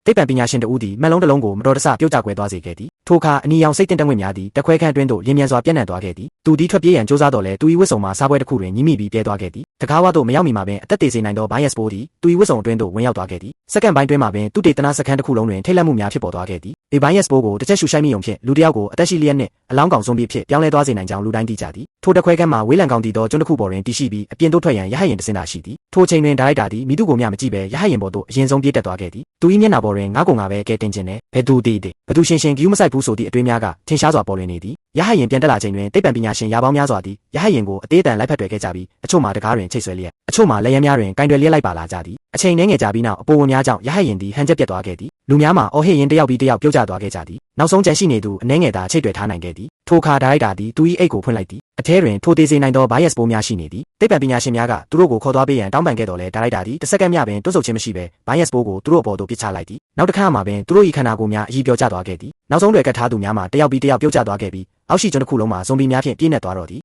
သိပ္ပံပညာရှင်တဦးသည်မှန်လုံးတစ်လုံးကိုမတော်တဆပြုတ်ကျကွဲသွားစေခဲ့သည်ထိုအခါအနီရောင်စိတ်တင်တက်ငွေများသည်တခွဲခန့်အတွင်းသို့လင်းမြန်စွာပြန့်နှံ့သွားခဲ့သည်သူသည်ထွက်ပြေးရန်ကြိုးစားတော်လဲသူ၏ဝတ်စုံမှာစားပွဲတစ်ခုတွင်ညှိမိပြီးပြဲသွားခဲ့သည်တကားဝသို့မရောက်မီမှာပင်အသက်သေစေနိုင်သောဗိုင်းရပ်စ်ပိုးသည်သူ၏ဝတ်စုံအတွင်းသို့ဝင်ရောက်သွားခဲ့သည်စက္ကန့်ပိုင်းတွင်မှာပင်သူတေသနာစခန်းတစ်ခုလုံးတွင်ထိတ်လန့်မှုများဖြစ်ပေါ်သွားခဲ့သည်အေဗိုင်းရပ်စ်ပိုးကိုတစ်ချက်ရှူရှိုက်မိုံဖြင့်လူတစ်ယောက်ကိုအသက်ရှိလျက်နှင့်အလောင်းကောင်ဇွန်ဘီဖြစ်ပြောင်းလဲသွားစေနိုင်ကြောင်းလူတိုင်းသိကြသည်ထိုတခွဲခန့်မှာဝေးလံကောင်တည်သောကျွန်းတစ်ခုပေါ်တွင်တည်ရှိပြီးအပြင်သို့ထွက်ရန်ရဟတ်ယာဉ်တစ်စင်းသာရှိသည်ထိုချိန်တွင်ဒါရိုက်တာသည်မိသူကိုမျှမကြည့်ဘဲရဟတ်ယာဉ်ပေါ်သို့အရင်ဆုံးပြေးတက်သွားခဲ့သည်သူ၏မျက်နှာပေါ်တွင်ငါးကိုငါပဲကဲတင်ခြင်းနဲ့ဘယ်သူတည်ဘသူရှင်ဂီယူမဆိုင်ဘူးဆိုသည့်အတွေးများကထင်ရှားစွာပေါ်လွင်နေသည်ရဟတ်ယာဉ်ပြန်တက်လာချိန်တွင်သိပ္ပံပညာရှင်ရာပေါင်းများစွာသည်ရဟတ်ယာဉ်ကိုအသေးအတန်လိုက်ဖက်တွေ့ခဲ့ကြပြီးအချို့မှာတကားတွင်ချိတ်ဆွဲလျက်အချို့မှာလက်ရမ်းများတွင်ကင်တွယ်လျက်လိုက်ပါလာကြသည်အချိန်နှဲငယ်ကြာပြီးနောက်အပေါ်ဝင်များကြောင့်ရဟတ်ယာဉ်သည်ဟန်ချက်ပြတ်သွားခဲ့သည်လူများမှာအော်ဟစ်ရင်တယောက်ပြီးတယောက်ပြုတ်ကျသွားခဲ့ကြသည်နောက်ဆုံးကြန့်ရှိနေသူအနှဲငယ်သာချိတ်တွေ့ထားနိုင်ခဲ့သည်ထိုအခါဒါရိုက်တာသည်သူ၏အိတ်ကိုဖွင့်လိုက်သည်အထဲတွင်ထိုသေးစေနိုင်သောဗိုင်းရပ်စ်ပိုးများရှိနေသည်သိပ္ပံပညာရှင်များကသူတို့ကိုခေါ်သွားပေးရန်တောင်းပန်ခဲ့တော်လဲဒါရိုက်တာသည်တစ်စက္ကန့်မျှပင်တွန့်ဆုတ်ခြင်းမရှိဘဲဗိုင်းရပ်စ်ပိုးကိုသူတို့အပေါ်သို့ပစ်ချလိုက်သည်နောက်တစ်ခါမှပင်သူတို့၏ခန္ဓာကိုယ်များအည်ပျော်ကျသွားခဲ့သည်နောက်ဆုံးတွေကတ်ထားသူများမှာတယောက်ပြီးတယောက်ပြုတ်ကျသွားခဲ့ပြီးအောက်ရှိကျွန်းတစ်ခုလုံးမှာဇွန်ဘီများဖြင့်ပြည့်နှက်သွားတော့သည်